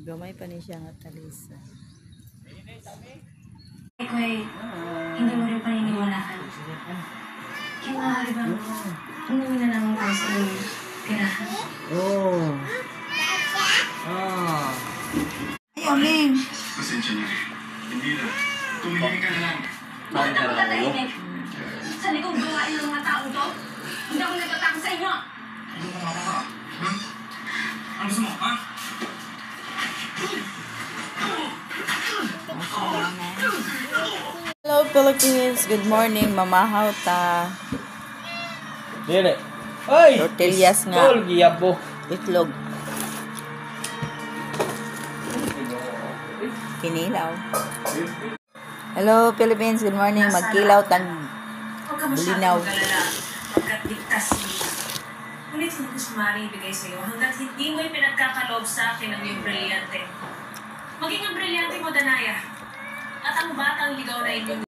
Gamay pa ni siya nga talisa. Ikaw ay hindi mo rin paniniwalaan. Kaya maaari ba mo, umuwi na lang tayo sa iyong tirahan? Oh. Oh. Ay, Aling. Pasensya na. Hindi na. Tumingin ka na lang. Bakit ako tatahimik? Sa likong gawain ng mga taong to? Hindi ako nagtatako sa inyo! Ano ka ka? Ano gusto mo, ha? Hello Philippines, good morning, mamahaw ta. Dire. Ay! Tortillas nga. Tol, giyabo. Itlog. Kinilaw. Hello Philippines, good morning, magkilaw tag Huwag ka bulinaw. masyadong magalala pagkat ligtas si ngunit hindi ko sumari ibigay sa iyo hanggat hindi mo ipinagkakaloob sa akin ang iyong brilyante. Maging ang brilyante mo, Danaya. At ang batang ligaw na inyong